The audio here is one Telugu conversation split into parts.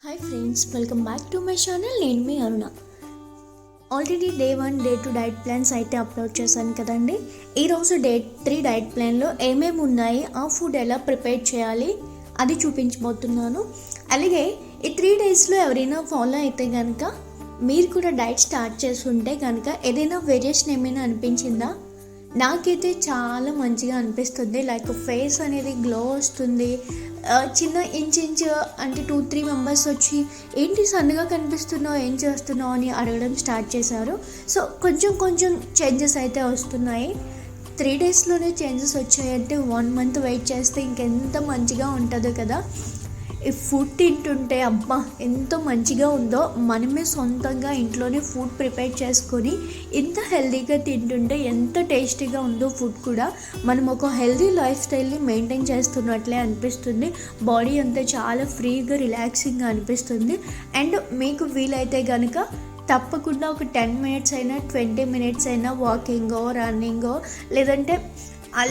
Hi friends, welcome back to my channel. నేను మీ Aruna. Already day 1 day 2 diet plans అయితే అప్లోడ్ చేశాను కదండి. ఈరోజు డే 3 డైట్ ప్లాన్లో ఏమేమి ఉన్నాయి, ఆ ఫుడ్ ఎలా ప్రిపేర్ చేయాలి అది చూపించబోతున్నాను. అలాగే ఈ 3 డేస్లో ఎవరైనా ఫాలో అయితే కనుక, మీరు కూడా డైట్ స్టార్ట్ చేస్తుంటే కనుక ఏదైనా వేరియేషన్ ఏమైనా అనిపించిందా? నాకైతే చాలా మంచిగా అనిపిస్తుంది. లైక్ ఫేస్ అనేది గ్లో వస్తుంది. చిన్న ఇంచ్ అంటే 2-3 మెంబర్స్ వచ్చి ఏంటి సన్నగా కనిపిస్తున్నావు, ఏం చేస్తున్నావు అని అడగడం స్టార్ట్ చేశారు. సో కొంచెం చేంజెస్ అయితే వస్తున్నాయి. 3 డేస్లోనే చేంజెస్ వచ్చాయంటే 1 మంత్ వెయిట్ చేస్తే ఇంకెంత మంచిగా ఉంటుందో కదా. ఈ ఫుడ్ తింటుంటే అబ్బా ఎంత మంచిగా ఉందో. మనమే సొంతంగా ఇంట్లోనే ఫుడ్ ప్రిపేర్ చేసుకొని ఎంత హెల్తీగా తింటుంటే ఎంత టేస్టీగా ఉందో ఫుడ్ కూడా. మనం ఒక హెల్తీ లైఫ్ స్టైల్ని మెయింటైన్ చేస్తున్నట్లే అనిపిస్తుంది. బాడీ అంతా చాలా ఫ్రీగా రిలాక్సింగ్గా అనిపిస్తుంది. అండ్ మీకు వీలైతే కనుక తప్పకుండా ఒక 10 మినిట్స్ అయినా 20 మినిట్స్ అయినా వాకింగో రన్నింగో, లేదంటే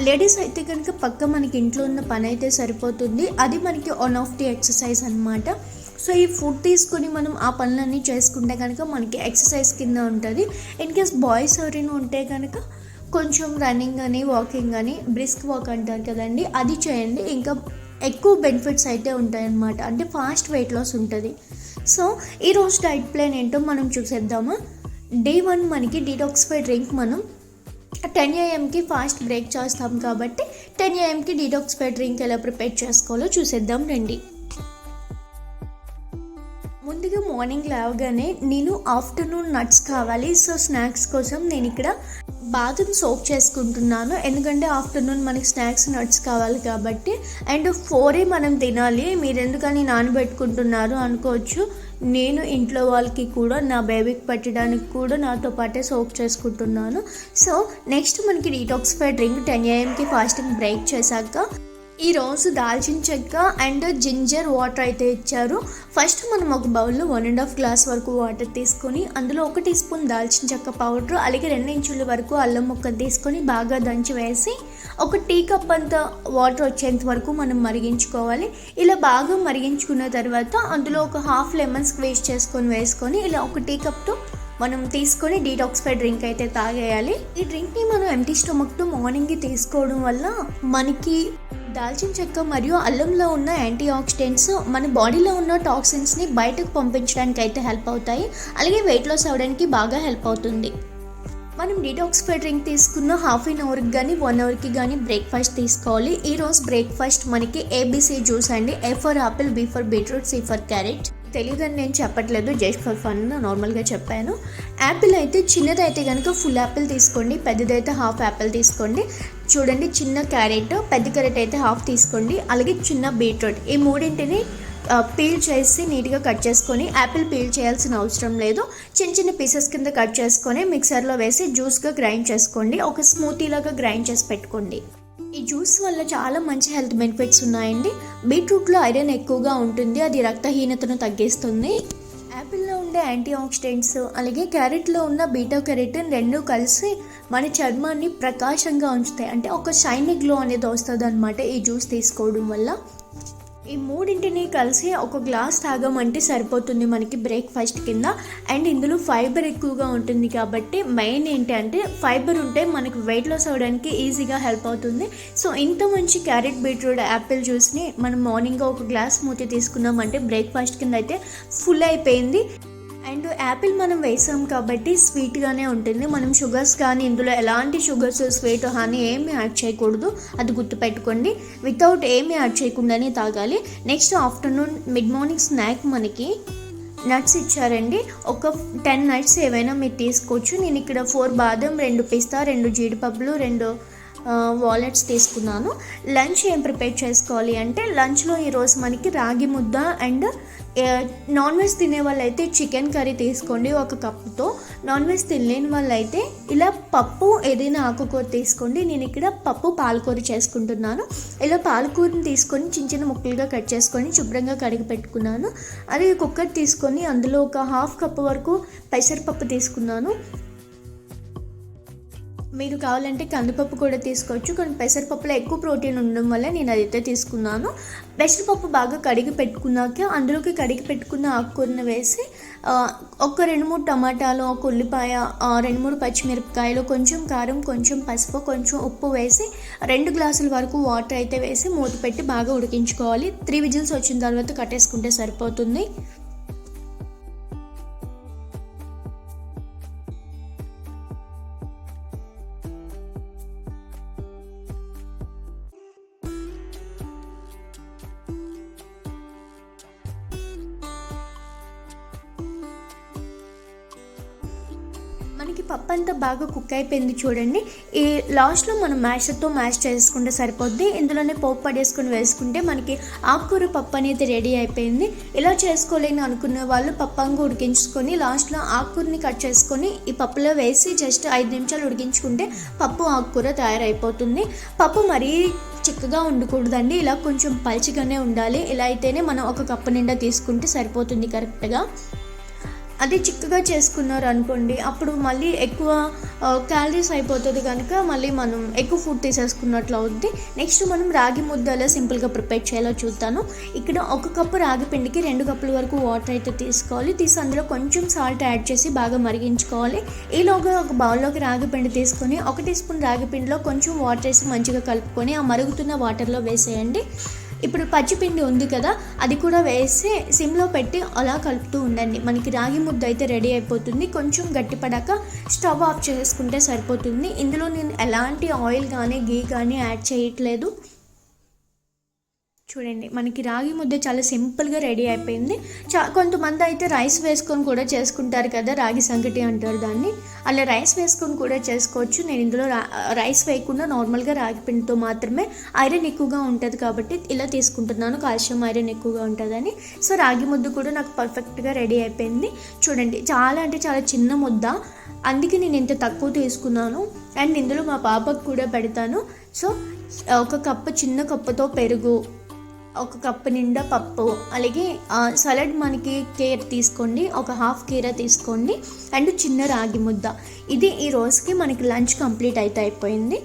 లేడీస్ అయితే కనుక పక్క మనకి ఇంట్లో ఉన్న పని అయితే సరిపోతుంది. అది మనకి వన్ ఆఫ్ ది ఎక్సర్సైజ్ అనమాట. సో ఈ ఫుడ్ తీసుకొని మనం ఆ పనులన్నీ చేసుకుంటే కనుక మనకి ఎక్సర్సైజ్ కింద ఉంటుంది. ఇన్ కేస్ బాయ్స్ ఎవరైనా ఉంటే కనుక కొంచెం రన్నింగ్ అని వాకింగ్ అని, బ్రిస్క్ వాక్ అంటారు కదండి, అది చేయండి. ఇంకా ఎక్కువ బెనిఫిట్స్ అయితే ఉంటాయన్నమాట. అంటే ఫాస్ట్ వెయిట్ లాస్ ఉంటుంది. సో ఈరోజు డైట్ ప్లాన్ ఏంటో మనం చూసేద్దామా. డే 1 మనకి డీటాక్సిఫై డ్రింక్ మనం 10 AM ఫాస్ట్ బ్రేక్ చేస్తాం కాబట్టి 10 AM డీటాక్సిఫై డ్రింక్ ఎలా ప్రిపేర్ చేసుకోవాలో చూసేద్దాం రండి. ముందుగా మార్నింగ్ లేవగానే నేను ఆఫ్టర్నూన్ నట్స్ కావాలి. సో స్నాక్స్ కోసం నేను ఇక్కడ బాదం సోక్ చేసుకుంటున్నాను. ఎందుకంటే ఆఫ్టర్నూన్ మనకి స్నాక్స్ నట్స్ కావాలి కాబట్టి. అండ్ 4 మనం తినాలి. మీరు ఎందుకని నానబెట్టుకుంటున్నారు అనుకోవచ్చు. నేను ఇంట్లో వాళ్ళకి కూడా, నా బేబీకి పెట్టడానికి కూడా నాతో పాటే సోక్ చేసుకుంటున్నాను. సో నెక్స్ట్ మనకి detoxify drink 10 AM fasting break చేశాక ఈరోజు దాల్చిన చెక్క అండ్ జింజర్ వాటర్ అయితే ఇచ్చారు. ఫస్ట్ మనం ఒక బౌల్లో 1.5 గ్లాస్ వరకు వాటర్ తీసుకొని అందులో 1 టీ స్పూన్ దాల్చిన చెక్క పౌడర్, అలాగే 2 ఇంచుల వరకు అల్లం ముక్కను తీసుకొని బాగా దంచి వేసి ఒక టీ కప్ అంత వాటర్ వచ్చేంత వరకు మనం మరిగించుకోవాలి. ఇలా బాగా మరిగించుకున్న తర్వాత అందులో ఒక హాఫ్ లెమన్ స్క్వీజ్ చేసుకొని వేసుకొని ఇలా 1 టీ కప్తో మనం తీసుకొని డీటాక్సిఫై డ్రింక్ అయితే తాగేయాలి. ఈ డ్రింక్ని మనం ఎంటీ స్టమక్తో మార్నింగ్కి తీసుకోవడం వల్ల మనకి దాల్చిన చెక్క మరియు అల్లంలో ఉన్న యాంటీ ఆక్సిడెంట్స్ మన బాడీలో ఉన్న టాక్సిన్స్ని బయటకు పంపించడానికి అయితే హెల్ప్ అవుతాయి. అలాగే వెయిట్ లాస్ అవ్వడానికి బాగా హెల్ప్ అవుతుంది. మనం డీటాక్సిఫై డ్రింక్ తీసుకున్న హాఫ్ అన్ అవర్కి కానీ 1 అవర్కి కానీ బ్రేక్ఫాస్ట్ తీసుకోవాలి. ఈరోజు బ్రేక్ఫాస్ట్ మనకి ABC జ్యూస్ అండి. A for Apple, B for beetroot, C for carrot. తెలియదని నేను చెప్పట్లేదు, జస్ట్ ఫర్ ఫన్ నార్మల్గా చెప్పాను. యాపిల్ అయితే చిన్నదైతే కనుక ఫుల్ యాపిల్ తీసుకోండి, పెద్దదైతే హాఫ్ యాపిల్ తీసుకోండి. చూడండి, చిన్న క్యారెట్, పెద్ద క్యారెట్ అయితే హాఫ్ తీసుకోండి. అలాగే చిన్న బీట్రూట్, ఈ మూడింటిని పీల్ చేసి నీట్గా కట్ చేసుకొని, యాపిల్ పీల్ చేయాల్సిన అవసరం లేదు, చిన్న పీసెస్ కింద కట్ చేసుకొని మిక్సర్లో వేసి జ్యూస్గా గ్రైండ్ చేసుకోండి. ఒక స్మూతీ లాగా గ్రైండ్ చేసి పెట్టుకోండి. ఈ జ్యూస్ వల్ల చాలా మంచి హెల్త్ బెనిఫిట్స్ ఉన్నాయండి. బీట్రూట్లో ఐరన్ ఎక్కువగా ఉంటుంది, అది రక్తహీనతను తగ్గిస్తుంది. యాపిల్లో ఉండే యాంటీ ఆక్సిడెంట్స్ అలాగే క్యారెట్లో ఉన్న బీటా కెరటిన్ రెండు కలిసి మన చర్మాన్ని ప్రకాశంగా ఉంచుతాయి. అంటే ఒక షైనీ గ్లో అనేది వస్తుంది అనమాట ఈ జ్యూస్ తీసుకోవడం వల్ల. ఈ మూడింటిని కలిసి ఒక గ్లాస్ తాగమంటే సరిపోతుంది మనకి బ్రేక్ఫాస్ట్ కింద. అండ్ ఇందులో ఫైబర్ ఎక్కువగా ఉంటుంది కాబట్టి మెయిన్ ఏంటంటే ఫైబర్ ఉంటే మనకి వెయిట్ లాస్ అవ్వడానికి ఈజీగా హెల్ప్ అవుతుంది. సో ఇంత మంచి క్యారెట్, బీట్రూట్, యాపిల్ జ్యూస్ని మనం మార్నింగ్గా ఒక గ్లాస్ మూతి తీసుకున్నామంటే బ్రేక్ఫాస్ట్ కింద అయితే ఫుల్ అయిపోయింది. అండ్ యాపిల్ మనం వేసాం కాబట్టి స్వీట్గానే ఉంటుంది. మనం షుగర్స్ కానీ ఇందులో ఎలాంటి షుగర్స్, స్వీట్, హనీ ఏమి యాడ్ చేయకూడదు, అది గుర్తుపెట్టుకోండి. వితౌట్ ఏమి యాడ్ చేయకుండానే తాగాలి. Next afternoon mid morning snack మనకి నట్స్ ఇచ్చారండి. ఒక 10 నట్స్ ఏవైనా మీరు తీసుకోవచ్చు. నేను ఇక్కడ 4 బాదం, 2 పిస్తా, 2 జీడిపప్పులు, 2 వాలెట్స్ తీసుకున్నాను. లంచ్ ఏం ప్రిపేర్ చేసుకోవాలి అంటే లంచ్లో ఈరోజు మనకి రాగి ముద్ద అండ్ నాన్ వెజ్ తినే వాళ్ళైతే చికెన్ కర్రీ తీసుకోండి 1 కప్పుతో. నాన్ వెజ్ తినలేని వాళ్ళైతే ఇలా పప్పు ఏదైనా ఆకుకూర తీసుకోండి. నేను ఇక్కడ పప్పు పాలకూర చేసుకుంటున్నాను. ఇలా పాలకూరని తీసుకొని చిన్న ముక్కలుగా కట్ చేసుకొని శుభ్రంగా కడిగి పెట్టుకున్నాను. అదే కుక్కర్ తీసుకొని అందులో ఒక 1/2 కప్పు వరకు పెసరపప్పు తీసుకున్నాను. మీరు కావాలంటే కందిపప్పు కూడా తీసుకోవచ్చు, కానీ పెసరపప్పులో ఎక్కువ ప్రోటీన్ ఉండడం వల్ల నేను అదైతే తీసుకున్నాను. పెసరపప్పు బాగా కడిగి పెట్టుకున్నాక అందులోకి కడిగి పెట్టుకున్న ఆకుకూరను వేసి ఒక 2-3 టమాటాలు, ఒక ఉల్లిపాయ, 2-3 పచ్చిమిరపకాయలు, కొంచెం కారం, కొంచెం పసుపు, కొంచెం ఉప్పు వేసి 2 గ్లాసుల వరకు వాటర్ అయితే వేసి మూత పెట్టి బాగా ఉడికించుకోవాలి. 3 విజిల్స్ వచ్చిన తర్వాత కట్టేసుకుంటే సరిపోతుంది. మనకి పప్పు అంతా బాగా కుక్ అయిపోయింది చూడండి. ఈ లాస్ట్లో మనం మ్యాషర్తో మ్యాష్ చేసుకుంటే సరిపోద్ది. ఇందులోనే పోపు పడేసుకుని వేసుకుంటే మనకి ఆకుకూర పప్పు అనేది రెడీ అయిపోయింది. ఇలా చేసుకోలేని అనుకునే వాళ్ళు పప్పంగా ఉడికించుకొని లాస్ట్లో ఆకుకూరని కట్ చేసుకొని ఈ పప్పులో వేసి జస్ట్ 5 నిమిషాలు ఉడికించుకుంటే పప్పు ఆకుకూర తయారైపోతుంది. పప్పు మరీ చిక్కగా ఉండకూడదండి, ఇలా కొంచెం పల్చిగానే ఉండాలి. ఇలా అయితేనే మనం ఒక కప్పు నిండా తీసుకుంటే సరిపోతుంది కరెక్ట్గా. అది చిక్కగా చేసుకున్నారు అనుకోండి, అప్పుడు మళ్ళీ ఎక్కువ క్యాలరీస్ అయిపోతుంది కనుక మళ్ళీ మనం ఎక్కువ ఫుడ్ తీసేసుకున్నట్లు అవుద్ది. నెక్స్ట్ మనం రాగి ముద్ద ఎలా సింపుల్గా ప్రిపేర్ చేయాలో చూద్దాను. ఇక్కడ 1 కప్పు రాగి పిండికి 2 కప్పుల వరకు వాటర్ అయితే తీసుకోవాలి. అందులో కొంచెం సాల్ట్ యాడ్ చేసి బాగా మరిగించుకోవాలి. ఈలోగా ఒక బౌల్లోకి రాగి పిండి తీసుకొని 1 టీ స్పూన్ రాగి పిండిలో కొంచెం వాటర్ వేసి మంచిగా కలుపుకొని ఆ మరుగుతున్న వాటర్లో వేసేయండి. ఇప్పుడు పచ్చిపిండి ఉంది కదా, అది కూడా వేసి సిమ్లో పెట్టి అలా కలుపుతూ ఉండండి. మనకి రాగి ముద్ద అయితే రెడీ అయిపోతుంది. కొంచెం గట్టిపడాక స్టవ్ ఆఫ్ చేసుకుంటే సరిపోతుంది. ఇందులో నేను ఎలాంటి ఆయిల్ కానీ గీ కానీ యాడ్ చేయట్లేదు. చూడండి, మనకి రాగి ముద్ద చాలా సింపుల్గా రెడీ అయిపోయింది. కొంతమంది అయితే రైస్ వేసుకొని కూడా చేసుకుంటారు కదా, రాగి సంగటి అంటారు దాన్ని. అలా రైస్ వేసుకొని కూడా చేసుకోవచ్చు. నేను ఇందులో రైస్ వేయకుండా నార్మల్గా రాగి పిండితో మాత్రమే, ఐరన్ ఎక్కువగా ఉంటుంది కాబట్టి ఇలా తీసుకుంటున్నాను, కాల్షియం ఐరన్ ఎక్కువగా ఉంటుందని. సో రాగి ముద్ద కూడా నాకు పర్ఫెక్ట్గా రెడీ అయిపోయింది. చూడండి, చాలా అంటే చాలా చిన్న ముద్ద, అందుకే నేను ఇంత తక్కువ తీసుకున్నాను. అండ్ ఇందులో మా పాపకు కూడా పెడతాను. సో 1 కప్పు చిన్న కప్పుతో పెరుగు, 1 కప్పు నిండా పప్పు, అలాగే సలాడ్ మనకి కేర్ తీసుకోండి, ఒక హాఫ్ కీర తీసుకోండి, అండ్ చిన్న రాగి ముద్ద. ఇది ఈ రోజుకి మనకి లంచ్ కంప్లీట్ అయితే అయిపోయింది.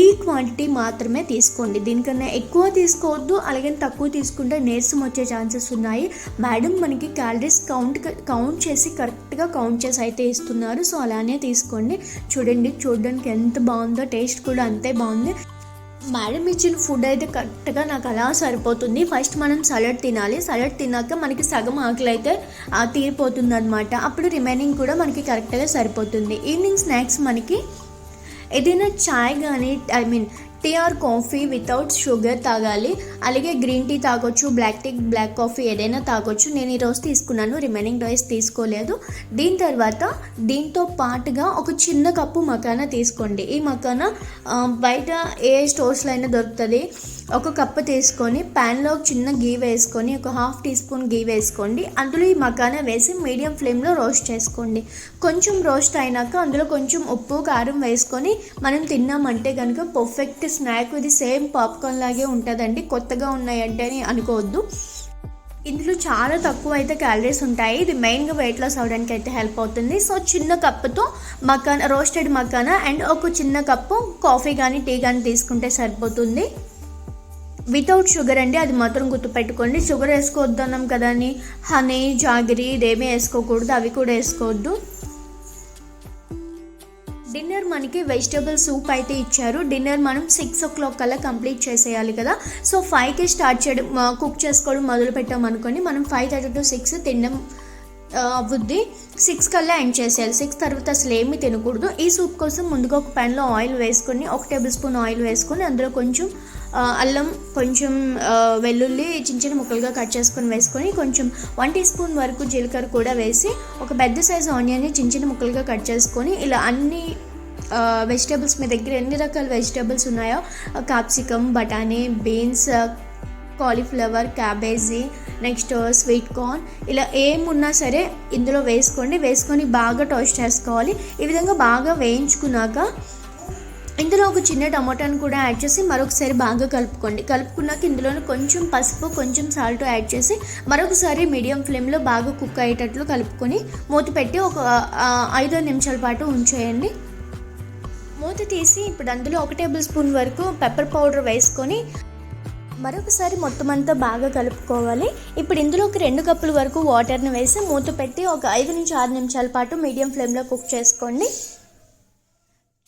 ఈ క్వాంటిటీ మాత్రమే తీసుకోండి, దీనికన్నా ఎక్కువ తీసుకోవద్దు. అలాగే తక్కువ తీసుకుంటే నీరసం వచ్చే ఛాన్సెస్ ఉన్నాయి. మేడం మనకి క్యాలరీస్ కౌంట్ చేసి కరెక్ట్గా కౌంట్ చేసి అయితే ఇస్తున్నారు. సో అలానే తీసుకోండి. చూడండి, చూడడానికి ఎంత బాగుందో, టేస్ట్ కూడా అంతే బాగుంది. మేడం ఇచ్చిన ఫుడ్ అయితే కరెక్ట్గా నాకు అలా సరిపోతుంది. ఫస్ట్ మనం సలాడ్ తినాలి, సలాడ్ తిన్నాక మనకి సగం ఆకలి అయితే తీరిపోతుంది అనమాట. అప్పుడు రిమైనింగ్ కూడా మనకి కరెక్ట్గా సరిపోతుంది. ఈవినింగ్ స్నాక్స్ మనకి ఏదైనా చాయ్ కానీ tea or coffee without sugar తాగాలి. అలాగే గ్రీన్ టీ తాగొచ్చు, బ్లాక్ టీ, బ్లాక్ కాఫీ ఏదైనా తాగొచ్చు. నేను ఈరోజు తీసుకున్నాను, రిమైనింగ్ డేస్ తీసుకోలేదు. దీని తర్వాత దీంతో పాటుగా ఒక చిన్న కప్పు మకానా తీసుకోండి. ఈ మకానా బయట ఏ స్టోర్స్లో అయినా దొరుకుతుంది. 1 కప్పు తీసుకొని ప్యాన్లో చిన్న గీ వేసుకొని ఒక హాఫ్ టీ స్పూన్ గీ వేసుకోండి. అందులో ఈ మకానా వేసి మీడియం ఫ్లేమ్లో రోస్ట్ చేసుకోండి. కొంచెం రోస్ట్ అయినాక అందులో కొంచెం ఉప్పు, కారం వేసుకొని మనం తిన్నామంటే కనుక పర్ఫెక్ట్ స్నాక్. ఇది సేమ్ పాప్కార్న్ లాగే ఉంటుందండి, కొత్తగా ఉన్నాయంటే అని అనుకోవద్దు. ఇందులో చాలా తక్కువ అయితే క్యాలరీస్ ఉంటాయి. ఇది మెయిన్గా వెయిట్ లాస్ అవ్వడానికి అయితే హెల్ప్ అవుతుంది. సో చిన్న కప్పుతో మకానా, రోస్టెడ్ మకానా అండ్ ఒక చిన్న కప్పు కాఫీ కానీ టీ కానీ తీసుకుంటే సరిపోతుంది. వితౌట్ షుగర్ అండి, అది మాత్రం గుర్తుపెట్టుకోండి. షుగర్ వేసుకోవద్దు అన్నాం కదా అని హనీ, జాగిరి ఇదేమీ వేసుకోకూడదు, అవి కూడా వేసుకోవద్దు. డిన్నర్ మనకి వెజిటేబుల్ సూప్ అయితే ఇచ్చారు. డిన్నర్ మనం 6 o'clock కల్లా కంప్లీట్ చేసేయాలి కదా. సో 5కి స్టార్ట్ చేయడం, కుక్ చేసుకోవడం మొదలు పెట్టాం అనుకోండి, మనం 5:30 to 6 తినడం అవ్వుద్ది. 6 కల్లా ఎండ్ చేసేయాలి. 6 తర్వాత అసలు ఏమీ తినకూడదు. ఈ సూప్ కోసం ముందుగా ఒక ప్యాన్లో ఆయిల్ వేసుకొని 1 టేబుల్ స్పూన్ ఆయిల్ వేసుకొని అందులో కొంచెం అల్లం, కొంచెం వెల్లుల్లి చిన్న ముక్కలుగా కట్ చేసుకొని వేసుకొని కొంచెం 1 టీ స్పూన్ వరకు జీలకర్ర కూడా వేసి ఒక పెద్ద సైజు ఆనియన్ని చిన్న ముక్కలుగా కట్ చేసుకొని ఇలా అన్ని వెజిటేబుల్స్, మీ దగ్గర ఎన్ని రకాల వెజిటేబుల్స్ ఉన్నాయో, క్యాప్సికమ్, బఠానీ, beans, cauliflower, cabbage, next sweet corn, ఇలా ఏమున్నా సరే ఇందులో వేసుకొని బాగా టోస్ట్ చేసుకోవాలి. ఈ విధంగా బాగా వేయించుకున్నాక ఇందులో ఒక చిన్న టమాటాను కూడా యాడ్ చేసి మరొకసారి బాగా కలుపుకున్నాక ఇందులోనే కొంచెం పసుపు, కొంచెం సాల్ట్ యాడ్ చేసి మరొకసారి మీడియం ఫ్లేమ్లో బాగా కుక్ అయ్యేటట్లు కలుపుకొని మూత పెట్టి ఒక 5 నిమిషాల పాటు ఉంచేయండి. మూత తీసి ఇప్పుడు అందులో 1 టేబుల్ స్పూన్ వరకు పెప్పర్ పౌడర్ వేసుకొని మరొకసారి మొత్తం అంతా బాగా కలుపుకోవాలి. ఇప్పుడు ఇందులో ఒక 2 కప్పుల వరకు వాటర్ని వేసి మూత పెట్టి ఒక 5 నుంచి 6 నిమిషాల పాటు మీడియం ఫ్లేమ్లో కుక్ చేసుకోండి.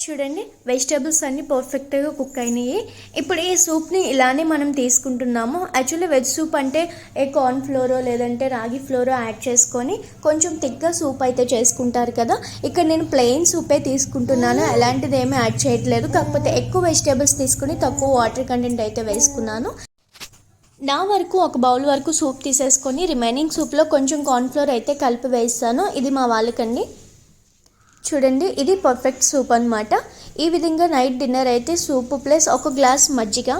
చూడండి, వెజిటేబుల్స్ అన్నీ పర్ఫెక్ట్గా కుక్ అయినాయి. ఇప్పుడు ఈ సూప్ని ఇలానే మనం తీసుకుంటున్నాము. యాక్చువల్లీ వెజ్ సూప్ అంటే కార్న్ ఫ్లోరో లేదంటే రాగి ఫ్లోరో యాడ్ చేసుకొని కొంచెం థిక్గా సూప్ అయితే చేసుకుంటారు కదా. ఇక్కడ నేను ప్లెయిన్ సూపే తీసుకుంటున్నాను, ఎలాంటిది ఏమీ యాడ్ చేయట్లేదు. కాకపోతే ఎక్కువ వెజిటేబుల్స్ తీసుకుని తక్కువ వాటర్ కంటెంట్ అయితే వేసుకున్నాను. నా వరకు ఒక బౌల్ వరకు సూప్ తీసేసుకొని రిమైనింగ్ సూప్లో కొంచెం కార్న్ఫ్లోర్ అయితే కలిపి వేస్తాను. ఇది మా వాళ్ళకండి. చూడండి, ఇది పర్ఫెక్ట్ సూప్ అనమాట. ఈ విధంగా నైట్ డిన్నర్ అయితే సూప్ ప్లస్ ఒక గ్లాస్ మజ్జిగ,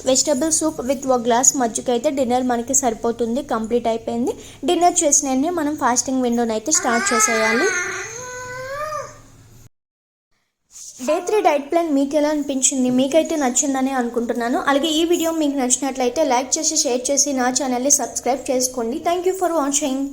వెజిటబుల్ సూప్ విత్ ఒక గ్లాస్ మజ్జిగ అయితే డిన్నర్ మనకి సరిపోతుంది. కంప్లీట్ అయిపోయింది. డిన్నర్ చేసిన వెంటనే మనం ఫాస్టింగ్ విండోని అయితే స్టార్ట్ చేసేయాలి. డే 3 డైట్ ప్లాన్ మీకు ఎలా అనిపించింది? మీకైతే నచ్చిందని అనుకుంటున్నాను. అలాగే ఈ వీడియో మీకు నచ్చినట్లయితే లైక్ చేసి షేర్ చేసి నా ఛానల్ని సబ్స్క్రైబ్ చేసుకోండి. Thank you for watching.